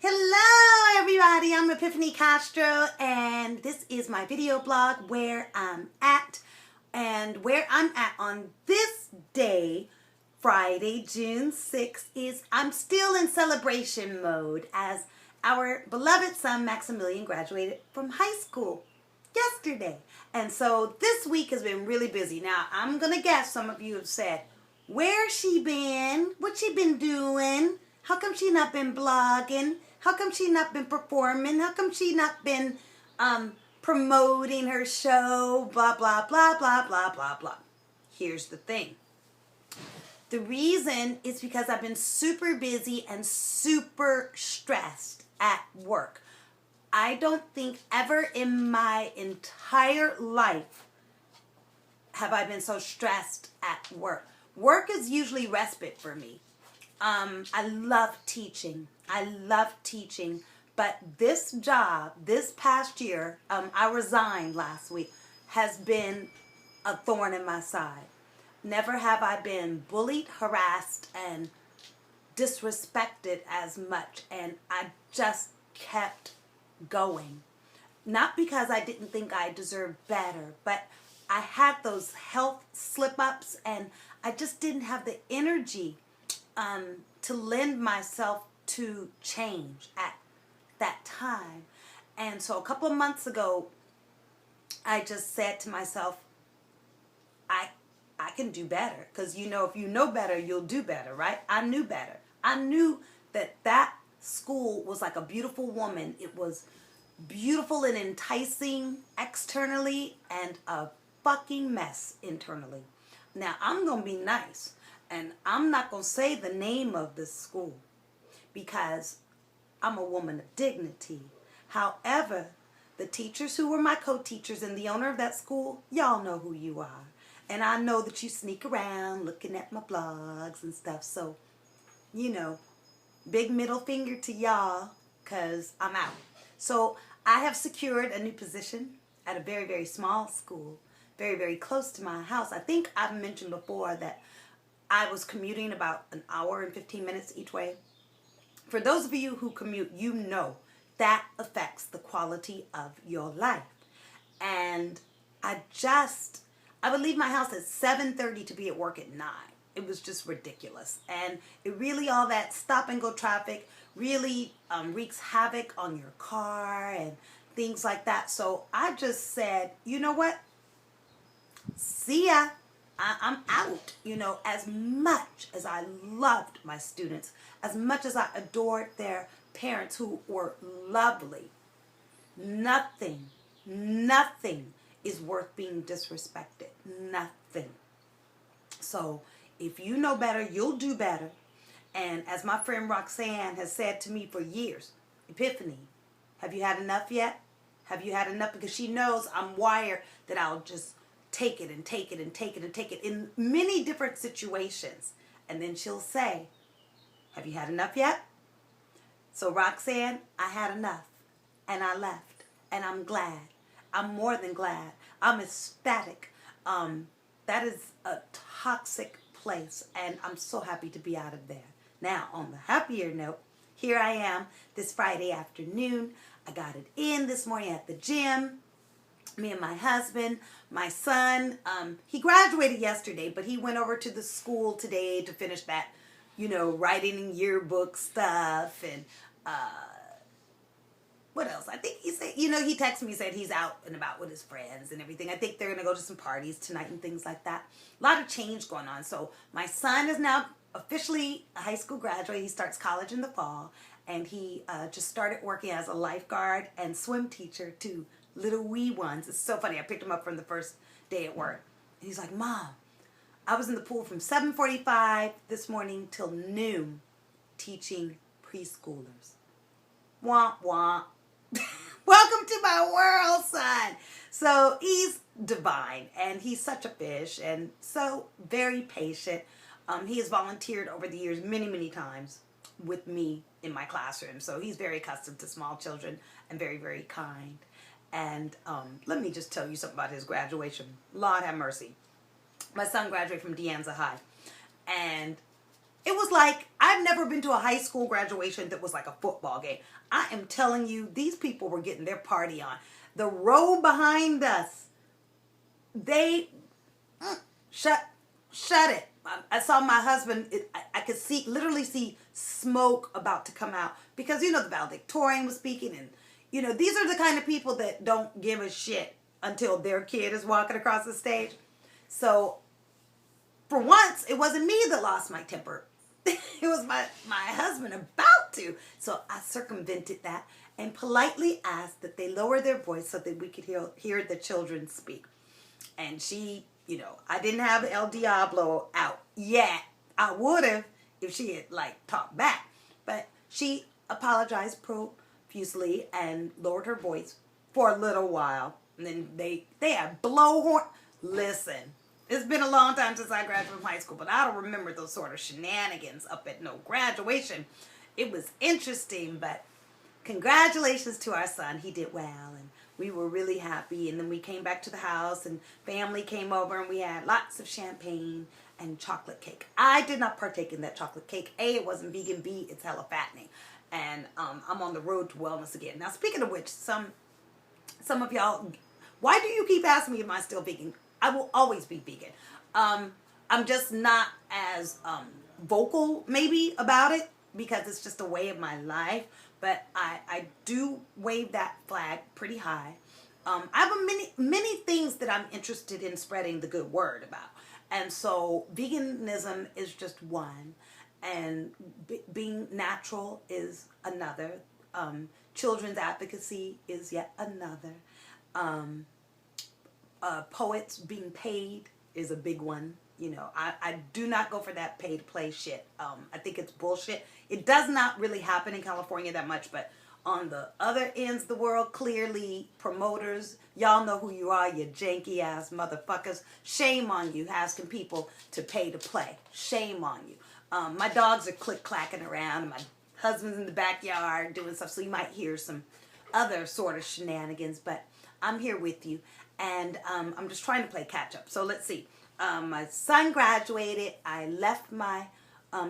Hello everybody, I'm Epiphany Castro and this is my video blog where I'm at. And where I'm at on this day, Friday, June 6th, is I'm still in celebration mode as our beloved son Maximilian graduated from high school yesterday. And so this week has been really busy. Now, I'm going to guess some of you have said, where's she been? What's she been doing? How come she not been blogging? How come she not been performing? How come she not been promoting her show? Blah, blah, blah, blah, blah, blah, blah. Here's the thing. The reason is because I've been super busy and super stressed at work. I don't think ever in my entire life have I been so stressed at work. Work is usually respite for me. I love teaching. But this job, this past year, I resigned last week, has been a thorn in my side. Never have I been bullied, harassed, and disrespected as much. And I just kept going. Not because I didn't think I deserved better, but I had those health slip-ups and I just didn't have the energy to lend myself to change at that time. And so a couple of months ago, I just said to myself, I can do better. Because you know, if you know better, you'll do better, right? I knew better. I knew that school was like a beautiful woman. It was beautiful and enticing externally and a fucking mess internally. Now, I'm going to be nice. And I'm not going to say the name of this school because I'm a woman of dignity. However, the teachers who were my co-teachers and the owner of that school, y'all know who you are. And I know that you sneak around looking at my blogs and stuff. So, you know, big middle finger to y'all because I'm out. So I have secured a new position at a very, very small school, very, very close to my house. I think I've mentioned before that I was commuting about an hour and 15 minutes each way. For those of you who commute, you know that affects the quality of your life. And I would leave my house at 7:30 to be at work at 9. It was just ridiculous. And it really, all that stop and go traffic really wreaks havoc on your car and things like that. So I just said, you know what? See ya. I'm out. You know, as much as I loved my students, as much as I adored their parents who were lovely, nothing is worth being disrespected. Nothing. So if you know better, you'll do better. And as my friend Roxanne has said to me for years, Epiphany, have you had enough yet? Have you had enough? Because she knows I'm wired that I'll just take it and take it and take it and take it in many different situations. And then she'll say, have you had enough yet? So Roxanne, I had enough. And I left. And I'm glad. I'm more than glad. I'm ecstatic. That is a toxic place. And I'm so happy to be out of there. Now, on the happier note, here I am this Friday afternoon. I got it in this morning at the gym. Me and my husband, my son, he graduated yesterday, but he went over to the school today to finish that, you know, writing yearbook stuff and what else? I think he said, you know, he texted me, said he's out and about with his friends and everything. I think they're going to go to some parties tonight and things like that. A lot of change going on. So my son is now officially a high school graduate. He starts college in the fall, and he just started working as a lifeguard and swim teacher to little wee ones. It's so funny. I picked him up from the first day at work. And he's like, Mom, I was in the pool from 7:45 this morning till noon teaching preschoolers. Wah, wah. Welcome to my world, son. So he's divine, and he's such a fish, and so very patient. He has volunteered over the years many, many times with me in my classroom. So he's very accustomed to small children and very, very kind. And let me just tell you something about his graduation. Lord have mercy. My son graduated from De Anza High. And It was like, I've never been to a high school graduation that was like a football game. I am telling you, these people were getting their party on. The row behind us, they shut it. I saw my husband. I could literally see smoke about to come out because the valedictorian was speaking, and these are the kind of people that don't give a shit until their kid is walking across the stage. So for once, it wasn't me that lost my temper. It was my husband about to. So I circumvented that and politely asked that they lower their voice so that we could hear the children speak. And she, I didn't have El Diablo out yet. I would have if she had talked back. But she apologized profusely and lowered her voice for a little while. And then they had blowhorn. Listen. It's been a long time since I graduated from high school, but I don't remember those sort of shenanigans up at no graduation. It was interesting, but congratulations to our son. He did well, and we were really happy. And then we came back to the house, and family came over, and we had lots of champagne and chocolate cake. I did not partake in that chocolate cake. A, it wasn't vegan. B, it's hella fattening. And I'm on the road to wellness again. Now, speaking of which, some of y'all, why do you keep asking me if I'm still vegan? I will always be vegan. I'm just not as vocal maybe about it because it's just a way of my life. But I do wave that flag pretty high. I have many things that I'm interested in spreading the good word about. And so veganism is just one. And being natural is another. Children's advocacy is yet another. Poets being paid is a big one. I do not go for that pay to play shit. I think it's bullshit. It does not really happen in California that much, but on the other ends of the world, clearly promoters, y'all know who you are, you janky ass motherfuckers. Shame on you asking people to pay to play. Shame on you. My dogs are click-clacking around, and my husband's in the backyard doing stuff, so you might hear some other sort of shenanigans, but I'm here with you. And I'm just trying to play catch up. So let's see. My son graduated. I left my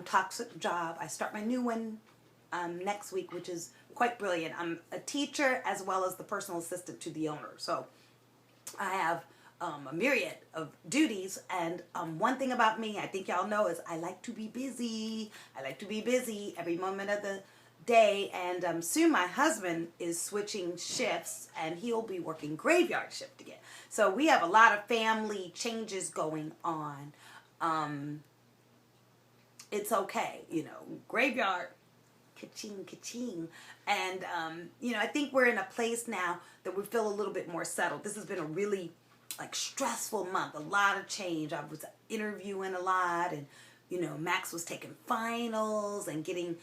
toxic job. I start my new one next week, which is quite brilliant. I'm a teacher as well as the personal assistant to the owner. So I have a myriad of duties. And one thing about me, I think y'all know, is I like to be busy. I like to be busy every moment of the day, and soon my husband is switching shifts and he'll be working graveyard shift again. So we have a lot of family changes going on. It's okay, graveyard, ka-ching, ka-ching. And, I think we're in a place now that we feel a little bit more settled. This has been a really stressful month, a lot of change. I was interviewing a lot, and, Max was taking finals and getting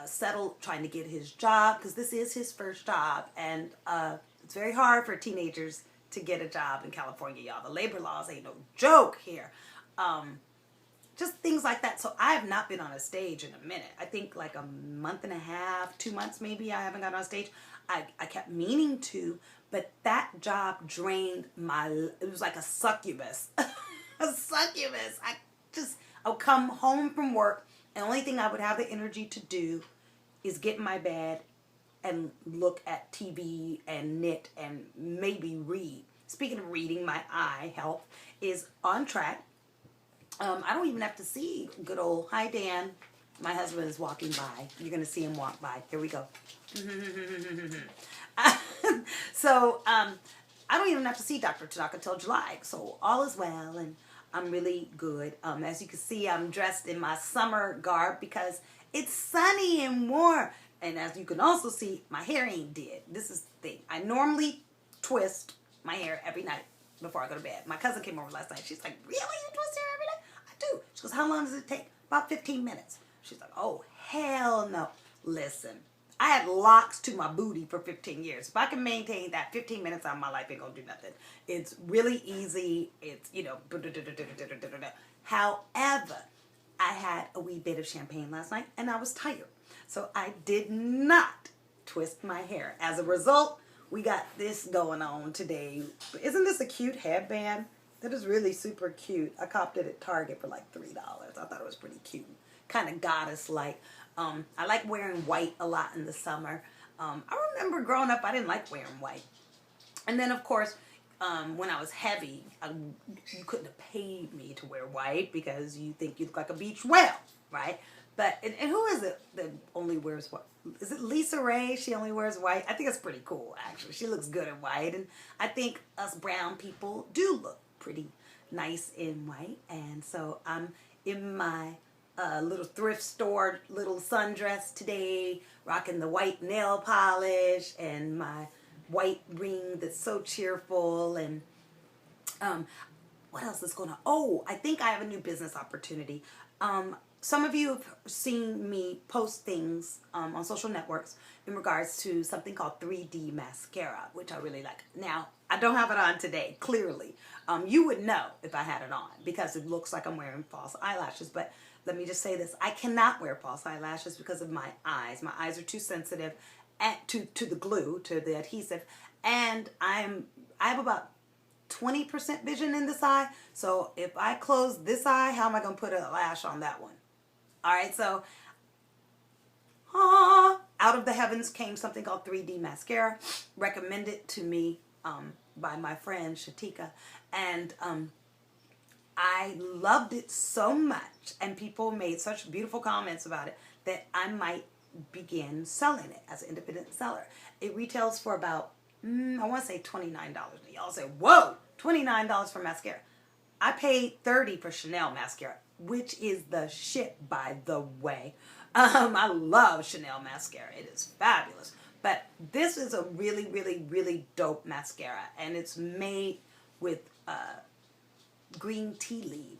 settled, trying to get his job, because this is his first job, and it's very hard for teenagers to get a job in California, y'all. The labor laws ain't no joke here. Just things like that. So I have not been on a stage in a minute. I think a month and a half, 2 months maybe, I haven't got on stage. I kept meaning to, but that job drained it was like a succubus. A succubus. I would come home from work, and the only thing I would have the energy to do is get in my bed and look at TV and knit and maybe read. Speaking of reading, my eye health is on track. I don't even have to see good old, hi Dan, my husband is walking by. You're going to see him walk by. Here we go. So I don't even have to see Dr. Tanaka until July. So all is well, and I'm really good. As you can see, I'm dressed in my summer garb because it's sunny and warm. And as you can also see, my hair ain't did. This is the thing. I normally twist my hair every night before I go to bed. My cousin came over last night. She's like, really? You twist hair every night? I do. She goes, how long does it take? About 15 minutes. She's like, oh, hell no. Listen, I had locks to my booty for 15 years. If I can maintain that, 15 minutes out of my life ain't gonna do nothing. It's really easy. It's, However, I had a wee bit of champagne last night and I was tired. So I did not twist my hair. As a result, we got this going on today. Isn't this a cute headband? That is really super cute. I copped it at Target for $3. I thought it was pretty cute. kind of goddess-like. I like wearing white a lot in the summer. I remember growing up, I didn't like wearing white. And then, of course, when I was heavy, you couldn't have paid me to wear white because you think you look like a beach whale, right? But, and who is it that only wears white? Is it Lisa Ray? She only wears white. I think it's pretty cool, actually. She looks good in white. And I think us brown people do look pretty nice in white. And so I'm in my little thrift store little sundress today, rocking the white nail polish and my white ring that's so cheerful. And what else is going on? Oh, I think I have a new business opportunity. Some of you have seen me post things on social networks in regards to something called 3D mascara, which I really like. Now, I don't have it on today, clearly. You would know if I had it on because it looks like I'm wearing false eyelashes. But let me just say this. I cannot wear false eyelashes because of my eyes. My eyes are too sensitive to the glue, to the adhesive. And I have about 20% vision in this eye. So if I close this eye, how am I going to put a lash on that one? All right, so out of the heavens came something called 3D mascara, recommended to me by my friend Shatika, and I loved it so much, and people made such beautiful comments about it that I might begin selling it as an independent seller. It retails for about, I want to say $29. Y'all say, whoa, $29 for mascara. I paid $30 for Chanel mascara, which is the shit, by the way. I love Chanel mascara. It is fabulous. But this is a really, really, really dope mascara. And it's made with green tea leaf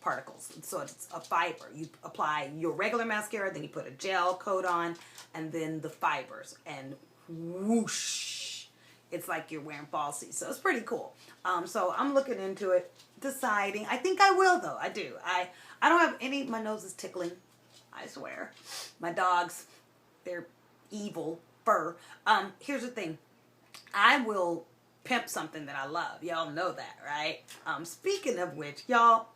particles. So it's a fiber. You apply your regular mascara, then you put a gel coat on, and then the fibers. And whoosh. It's like you're wearing falsies. So it's pretty cool. So I'm looking into it, deciding. I think I will, though. I do. I don't have any, my nose is tickling. I swear. My dogs, they're evil fur. Here's the thing. I will pimp something that I love. Y'all know that, right? Speaking of which, y'all,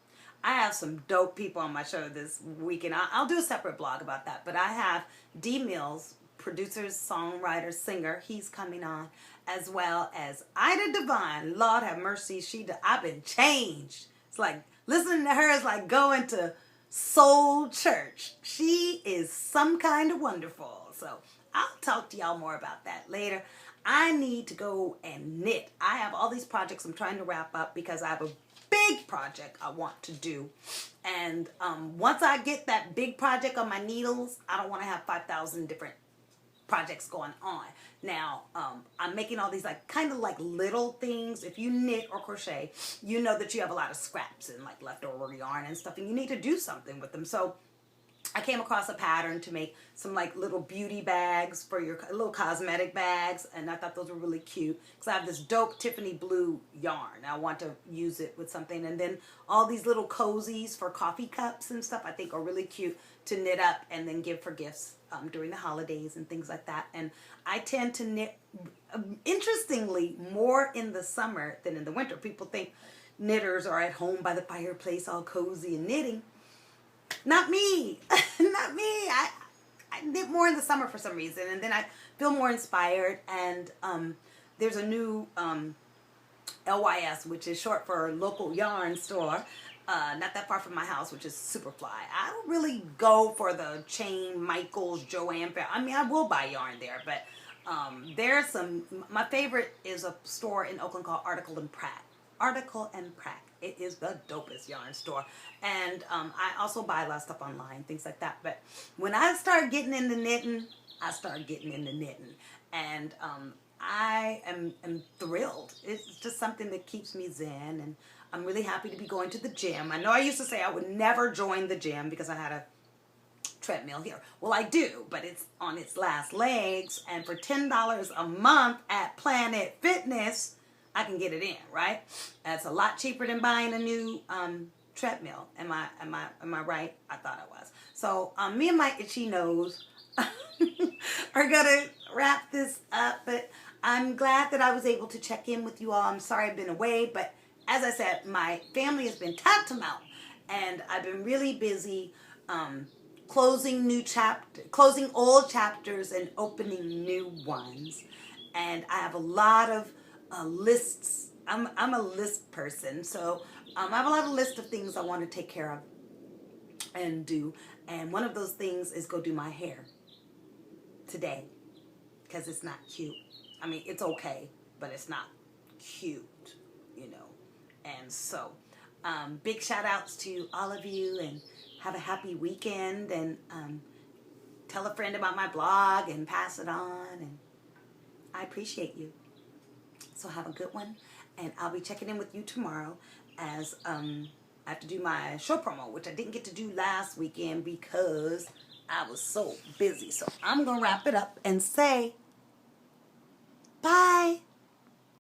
I have some dope people on my show this weekend. I'll do a separate blog about that. But I have D Mills, producer, songwriter, singer. He's coming on. As well as Ida Divine. Lord have mercy. I've been changed. It's like, listening to her is like going to soul church. She is some kind of wonderful. So I'll talk to y'all more about that later. I need to go and knit. I have all these projects I'm trying to wrap up because I have a big project I want to do. And once I get that big project on my needles, I don't want to have 5,000 different projects going on. Now, I'm making all these like kind of like little things. If you knit or crochet, you know that you have a lot of scraps and like leftover yarn and stuff, and you need to do something with them. So I came across a pattern to make some like little beauty bags for your little cosmetic bags, and I thought those were really cute because I have this dope Tiffany blue yarn. I want to use it with something, and then all these little cozies for coffee cups and stuff I think are really cute to knit up and then give for gifts during the holidays and things like that. And I tend to knit, interestingly, more in the summer than in the winter. People think knitters are at home by the fireplace all cozy and knitting. Not me. Not me. I knit more in the summer for some reason, and then I feel more inspired. And there's a new LYS, which is short for local yarn store, not that far from my house, which is Superfly. I don't really go for the chain Michaels, Joanne Fair. I mean, I will buy yarn there, but there's some. My favorite is a store in Oakland called Article and Pratt. Article and Pratt. It is the dopest yarn store. And I also buy a lot of stuff online, things like that. But when I start getting into knitting, I start getting into knitting. And I am thrilled. It's just something that keeps me zen. And I'm really happy to be going to the gym. I know I used to say I would never join the gym because I had a treadmill here. Well, I do, but it's on its last legs. And for $10 a month at Planet Fitness, I can get it in, right? That's a lot cheaper than buying a new treadmill. Am I right? I thought I was. So me and my itchy nose are gonna wrap this up. But I'm glad that I was able to check in with you all. I'm sorry I've been away, but as I said, my family has been tantamount, and I've been really busy closing old chapters and opening new ones. And I have a lot of lists. I'm a list person, so I have a lot of lists of things I want to take care of and do. And one of those things is go do my hair today, because it's not cute. I mean, it's okay, but it's not cute, you know. And so, big shout outs to all of you, and have a happy weekend, and tell a friend about my blog and pass it on, and I appreciate you. So have a good one, and I'll be checking in with you tomorrow as I have to do my show promo, which I didn't get to do last weekend because I was so busy. So I'm going to wrap it up and say bye.